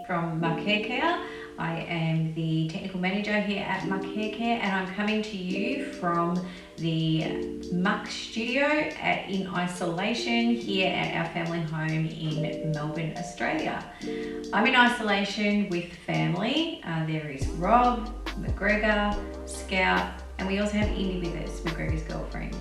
from Muk Haircare. I am the technical manager here at Muk Haircare, and I'm coming to you from the Muk studio in isolation here at our family home in Melbourne, Australia. I'm in isolation with family. There is Rob, Macgregor, Scout, and we also have Indy with us, Macgregor's girlfriend,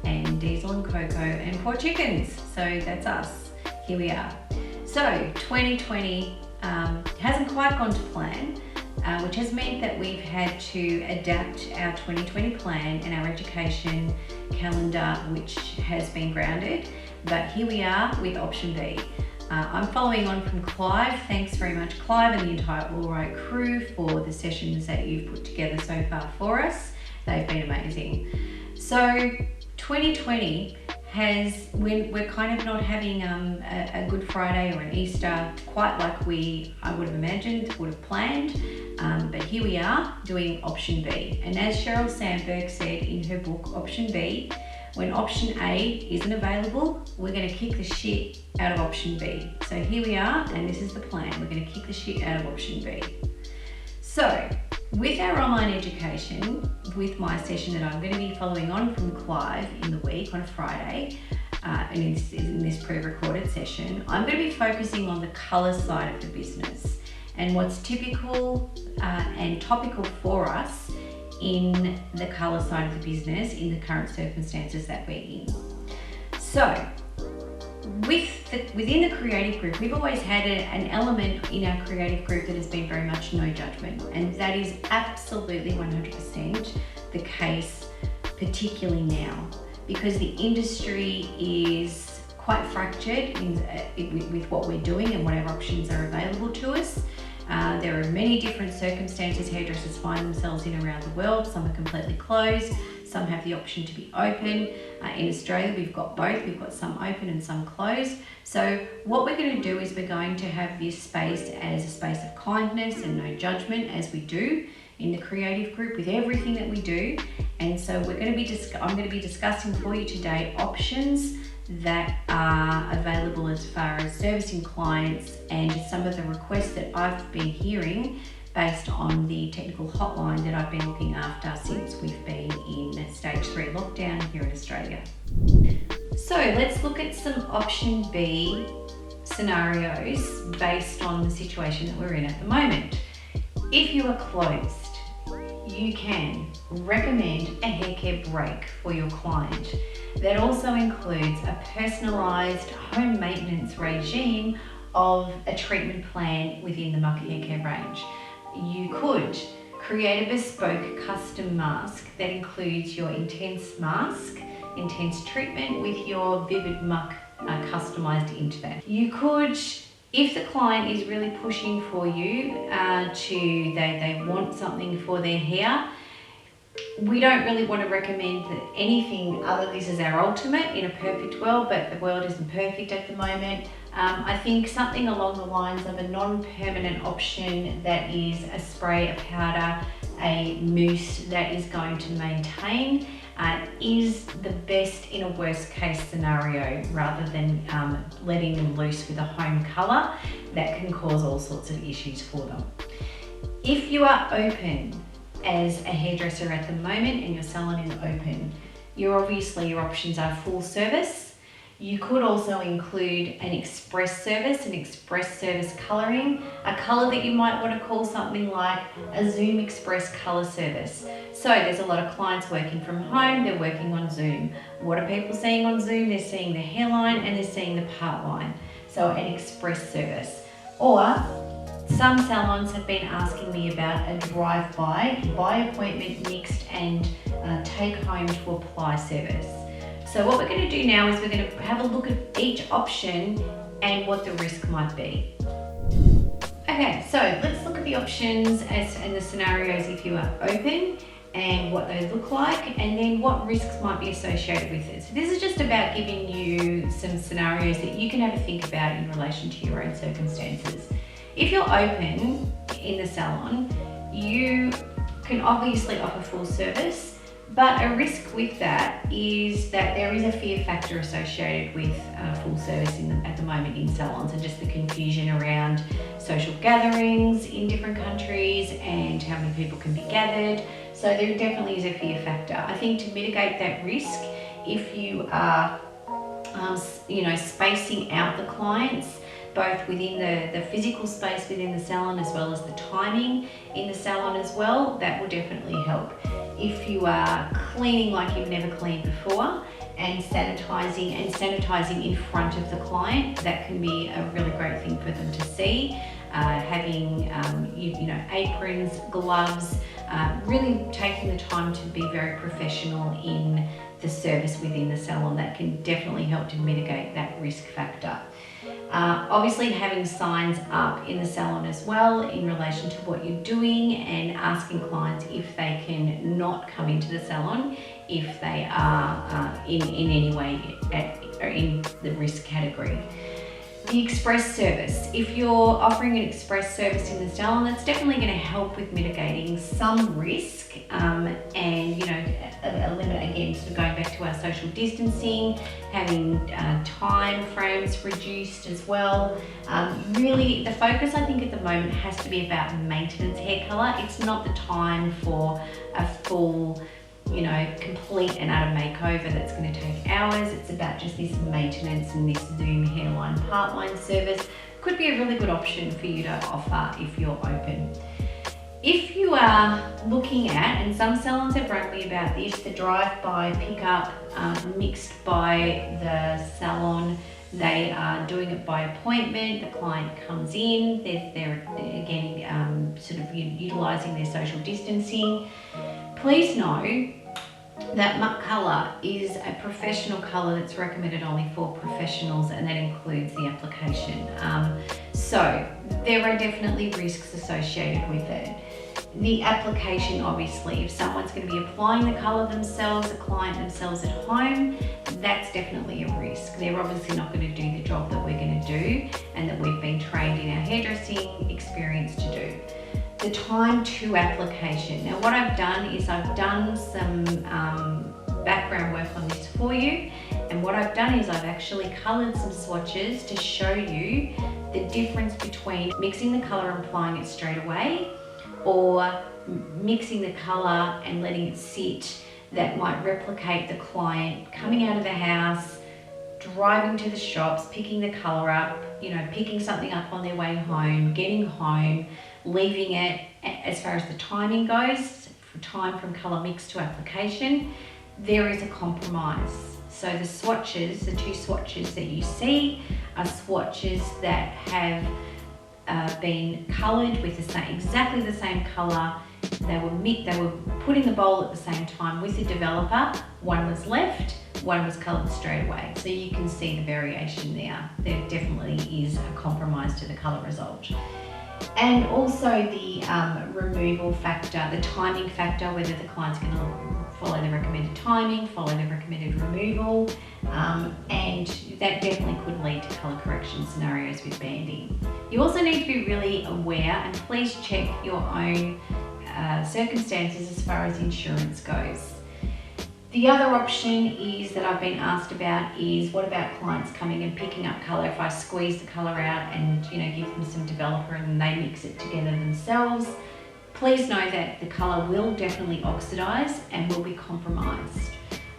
and Diesel and Coco and 4 chickens. So that's us. Here we are. So 2020 hasn't quite gone to plan, which has meant that we've had to adapt our 2020 plan and our education calendar, which has been grounded. But here we are with option B. I'm following on from Clive. Thanks very much, Clive, and the entire Allwright crew for the sessions that you've put together so far for us. They've been amazing. So 2020 we're kind of not having a Good Friday or an Easter quite like I would have imagined, would have planned, but here we are doing option B. And as Sheryl Sandberg said in her book Option B, when option A isn't available, we're going to kick the shit out of option B. So here we are, and this is the plan. We're going to kick the shit out of option B. So with our online education, with my session that I'm going to be following on from Clive in the week on a Friday, and in this pre-recorded session, I'm going to be focusing on the colour side of the business and what's typical and topical for us in the colour side of the business in the current circumstances that we're in. So within the creative group, we've always had an element in our creative group that has been very much no judgment, and that is absolutely 100% the case, particularly now, because the industry is quite fractured with what we're doing and what our options are available to us. There are many different circumstances hairdressers find themselves in around the world. Some are completely closed, some have the option to be open. In Australia, we've got both. We've got some open and some closed. So what we're going to do is we're going to have this space as a space of kindness and no judgment, as we do in the creative group with everything that we do. And so I'm going to be discussing for you today options that are available as far as servicing clients and some of the requests that I've been hearing based on the technical hotline that I've been looking after since we've been in stage 3 lockdown here in Australia. So let's look at some option B scenarios based on the situation that we're in at the moment. If you are closed, you can recommend a haircare break for your client. That also includes a personalised home maintenance regime of a treatment plan within the Muk Haircare range. You could create a bespoke custom mask that includes your intense mask, intense treatment with your vivid Muk customised into that. You could, if the client is really pushing for you they want something for their hair, we don't really want to recommend anything other. This is our ultimate in a perfect world, but the world isn't perfect at the moment. I think something along the lines of a non-permanent option that is a spray, a powder, a mousse that is going to maintain is the best in a worst case scenario, rather than letting them loose with a home colour that can cause all sorts of issues for them. If you are open as a hairdresser at the moment and your salon is open, your options are full service. You could also include an express service colouring, a colour that you might want to call something like a Zoom Express colour service. So there's a lot of clients working from home, they're working on Zoom. What are people seeing on Zoom? They're seeing the hairline and they're seeing the part line. So an express service. Or some salons have been asking me about a drive-by, by appointment, mixed and take home to apply service. So what we're going to do now is we're going to have a look at each option and what the risk might be. Okay, so let's look at the options and the scenarios if you are open and what they look like, and then what risks might be associated with it. So this is just about giving you some scenarios that you can have a think about in relation to your own circumstances. If you're open in the salon, you can obviously offer full service, But a risk with that is that there is a fear factor associated with full service at the moment in salons, and just the confusion around social gatherings in different countries and how many people can be gathered. So there definitely is a fear factor. I think to mitigate that risk, if you are spacing out the clients, both within the physical space within the salon as well as the timing in the salon as well, that will definitely help. If you are cleaning like you've never cleaned before and sanitizing in front of the client, that can be a really great thing for them to see. Having aprons, gloves, really taking the time to be very professional in the service within the salon, that can definitely help to mitigate that risk factor. Obviously having signs up in the salon as well in relation to what you're doing, and asking clients if they can not come into the salon if they are in any way in the risk category. The express service. If you're offering an express service in the salon, that's definitely going to help with mitigating some risk, and eliminate, again, sort of going back to our social distancing, having time frames reduced as well. Really, the focus I think at the moment has to be about maintenance hair colour. It's not the time for a full complete and utter makeover that's going to take hours. It's about just this maintenance, and this Zoom hairline part-line service could be a really good option for you to offer if you're open. If you are looking at, and some salons have run me about this, the drive-by pickup mixed by the salon. They are doing it by appointment. The client comes in, they're again sort of utilising their social distancing. Please know that Muk colour is a professional colour that's recommended only for professionals, and that includes the application. So there are definitely risks associated with it. The application, obviously, if someone's going to be applying the colour themselves, the client themselves at home, that's definitely a risk. They're obviously not going to do the job that we're going to do and that we've been trained in our hairdressing experience to do. The time to application. Now what I've done is I've done some background work on this for you, and what I've done is I've actually coloured some swatches to show you the difference between mixing the colour and applying it straight away, or mixing the colour and letting it sit. That might replicate the client coming out of the house, driving to the shops, picking the colour up, picking something up on their way home, getting home, leaving it. As far as the timing goes, for time from colour mix to application, there is a compromise. So the swatches, the two swatches that you see, are swatches that have been coloured with exactly the same colour. They were put in the bowl at the same time with the developer. One was left, one was coloured straight away. So you can see the variation there. There definitely is a compromise to the colour result. And also the removal factor, the timing factor, whether the client's going to follow the recommended timing, follow the recommended removal, and that definitely could lead to colour correction scenarios with banding. You also need to be really aware, and please check your own circumstances as far as insurance goes. The other option is that I've been asked about is, what about clients coming and picking up colour? If I squeeze the colour out and give them some developer and they mix it together themselves, please know that the colour will definitely oxidise and will be compromised.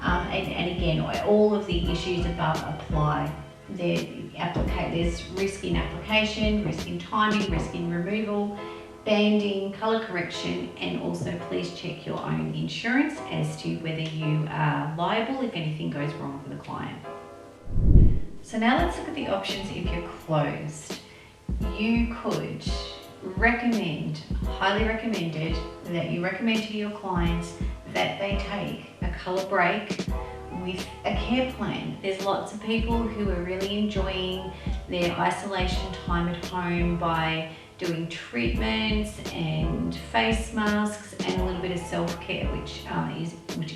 And again, all of the issues above apply. There's risk in application, risk in timing, risk in removal, banding, colour correction, and also please check your own insurance as to whether you are liable if anything goes wrong for the client. So now let's look at the options if you're closed. You could highly recommended, that you recommend to your clients that they take a colour break with a care plan. There's lots of people who are really enjoying their isolation time at home by doing treatments and face masks and a little bit of self-care, which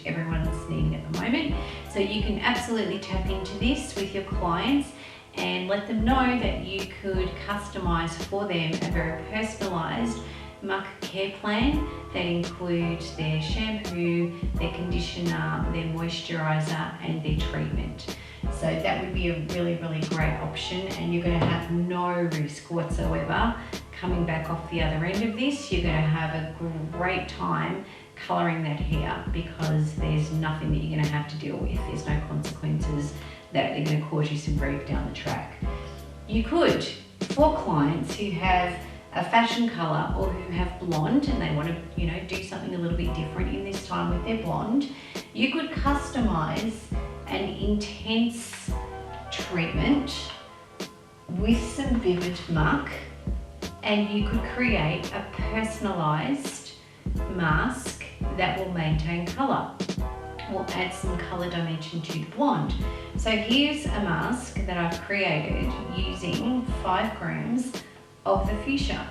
everyone's needing at the moment. So you can absolutely tap into this with your clients and let them know that you could customise for them a very personalised Muk care plan that includes their shampoo, their conditioner, their moisturiser and their treatment. So that would be a really, really great option, and you're going to have no risk whatsoever coming back off the other end of this. You're going to have a great time colouring that hair because there's nothing that you're going to have to deal with. There's no consequences that are going to cause you some grief down the track. You could, for clients who have a fashion colour or who have blonde and they want to, do something a little bit different in this time with their blonde, you could customise an intense treatment with some vivid Muk, and you could create a personalised mask that will maintain colour. We'll add some colour dimension to the blonde. So here's a mask that I've created using 5 grams of the fuchsia,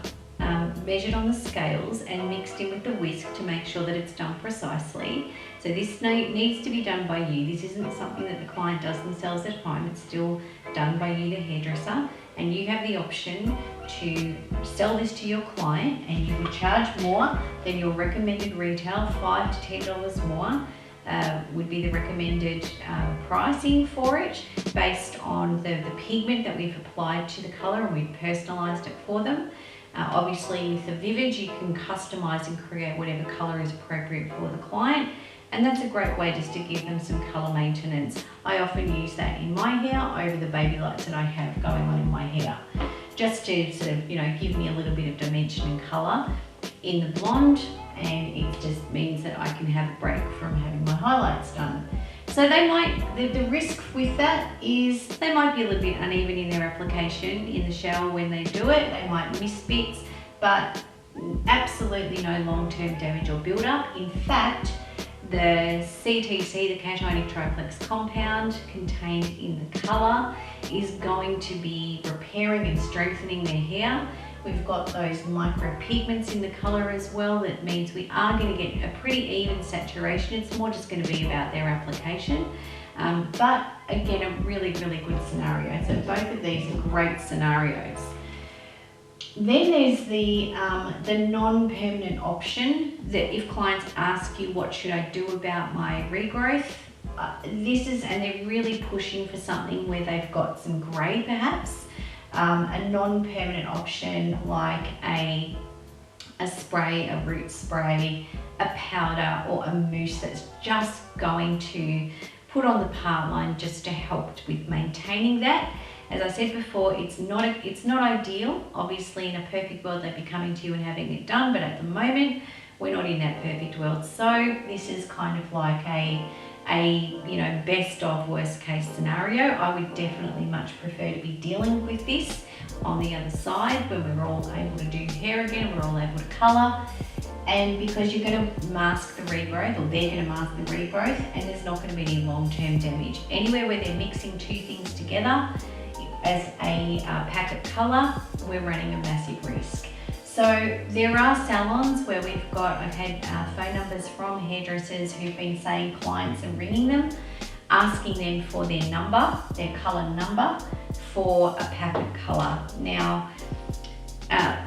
measured on the scales and mixed in with the whisk to make sure that it's done precisely. So this needs to be done by you. This isn't something that the client does themselves at home. It's still done by you, the hairdresser, and you have the option to sell this to your client, and you would charge more than your recommended retail. $5 to $10 more would be the recommended pricing for it, based on the pigment that we've applied to the colour, and we've personalised it for them. Obviously with the Vivid you can customise and create whatever colour is appropriate for the client, and that's a great way just to give them some colour maintenance. I often use that in my hair over the baby lights that I have going on in my hair, just to sort of give me a little bit of dimension and colour in the blonde, and it just means that I can have a break from having my highlights done. So they might, the risk with that is they might be a little bit uneven in their application in the shower when they do it. They might miss bits, but absolutely no long-term damage or build-up. In fact, the CTC, the cationic triplex compound contained in the colour, is going to be repairing and strengthening their hair. We've got those micro pigments in the colour as well. That means we are going to get a pretty even saturation. It's more just going to be about their application. But again, a really, really good scenario. So both of these are great scenarios. Then there's the non-permanent option, that if clients ask you, what should I do about my regrowth? And they're really pushing for something where they've got some grey perhaps. A non-permanent option like a spray, a root spray, a powder or a mousse that's just going to put on the part line just to help with maintaining that. As I said before, it's not ideal. Obviously in a perfect world they'd be coming to you and having it done, but at the moment we're not in that perfect world. So this is kind of like a best of worst case scenario. I would definitely much prefer to be dealing with this on the other side when we're all able to do hair again, we're all able to colour, and because you're going to mask the regrowth, or they're going to mask the regrowth, and there's not going to be any long-term damage. Anywhere where they're mixing two things together as a packet colour, we're running a massive risk. So there are salons where I've had phone numbers from hairdressers who've been saying clients are ringing them, asking them for their number, their colour number for a packet colour. Now,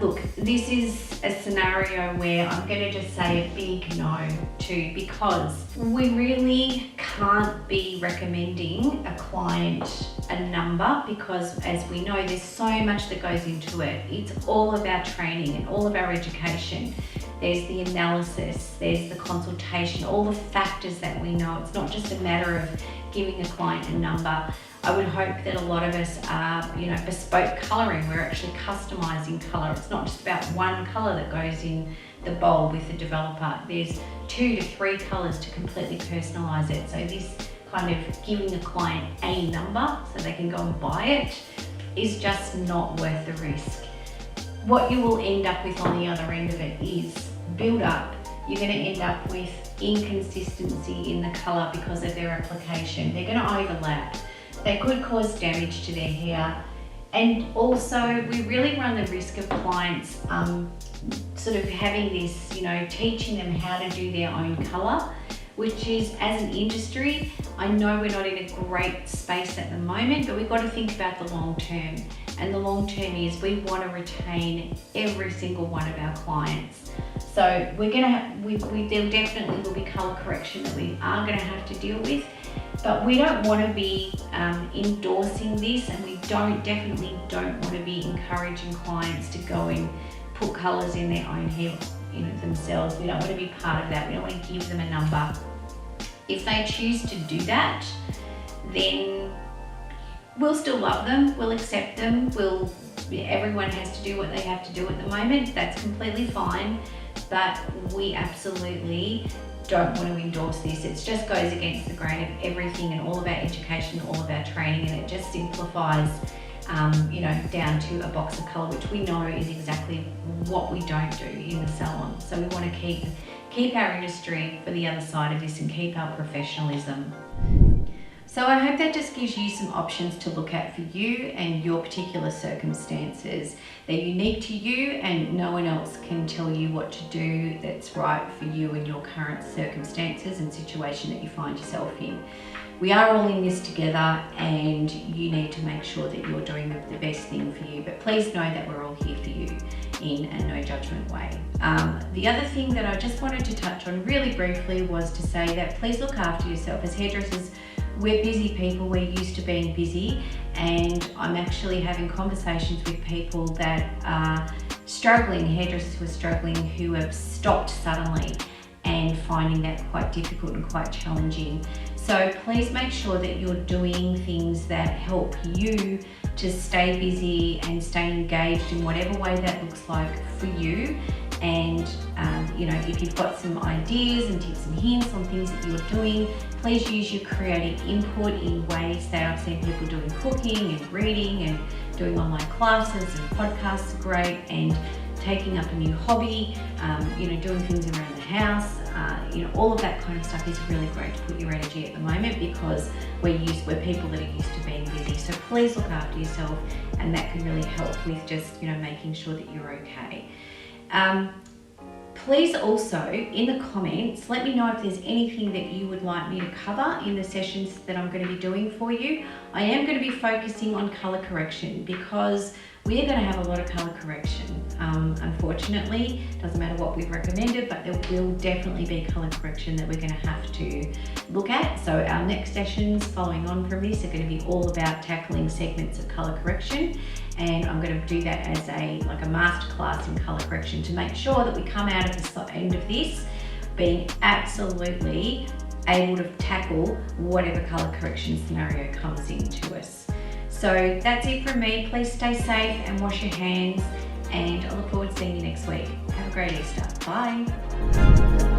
look, this is a scenario where I'm going to just say a big no to, because we really can't be recommending a client a number, because as we know, there's so much that goes into it. It's all of our training and all of our education. There's the analysis, there's the consultation, all the factors that we know. It's not just a matter of giving a client a number. I would hope that a lot of us are, bespoke colouring. We're actually customising colour. It's not just about one colour that goes in the bowl with the developer. There's 2 to 3 colours to completely personalise it. So this kind of giving a client a number so they can go and buy it is just not worth the risk. What you will end up with on the other end of it is build up. You're going to end up with inconsistency in the colour because of their application. They're going to overlap. They could cause damage to their hair, and also we really run the risk of clients sort of having this, teaching them how to do their own colour which is, as an industry, I know we're not in a great space at the moment, but we've got to think about the long term. And the long term is we want to retain every single one of our clients. So we're going to have, there definitely will be colour correction that we are going to have to deal with, but we don't want to be endorsing this, and we definitely don't want to be encouraging clients to go and put colours in their own hair, themselves. We don't want to be part of that. We don't want to give them a number. If they choose to do that, then we'll still love them, we'll accept them, everyone has to do what they have to do at the moment. That's completely fine, but we absolutely don't want to endorse this. It just goes against the grain of everything and all of our education, all of our training, and it just simplifies down to a box of colour, which we know is exactly what we don't do in the salon. So we want to keep our industry for the other side of this and keep our professionalism. So I hope that just gives you some options to look at for you and your particular circumstances. They're unique to you, and no one else can tell you what to do that's right for you and your current circumstances and situation that you find yourself in. We are all in this together, and you need to make sure that you're doing the best thing for you. But please know that we're all here for you in a no judgment way. The other thing that I just wanted to touch on really briefly was to say that please look after yourself. As hairdressers, we're busy people, we're used to being busy, and I'm actually having conversations with people that are struggling, hairdressers who are struggling, who have stopped suddenly and finding that quite difficult and quite challenging. So please make sure that you're doing things that help you to stay busy and stay engaged in whatever way that looks like for you. And if you've got some ideas and tips and hints on things that you're doing, please use your creative input in ways that I've seen people doing cooking and reading and doing online classes, and podcasts are great, and taking up a new hobby, doing things around the house, all of that kind of stuff is really great to put your energy at the moment, because we're people that are used to being busy. So please look after yourself, and that can really help with just making sure that you're okay. Please also, in the comments, let me know if there's anything that you would like me to cover in the sessions that I'm going to be doing for you. I am going to be focusing on colour correction, because we are going to have a lot of colour correction. Unfortunately, doesn't matter what we've recommended, but there will definitely be colour correction that we're going to have to look at. So our next sessions following on from this are going to be all about tackling segments of colour correction, and I'm going to do that as a masterclass in colour correction to make sure that we come out of the end of this being absolutely able to tackle whatever colour correction scenario comes into us. So that's it from me. Please stay safe and wash your hands, and I look forward to seeing you next week. Have a great Easter. Bye.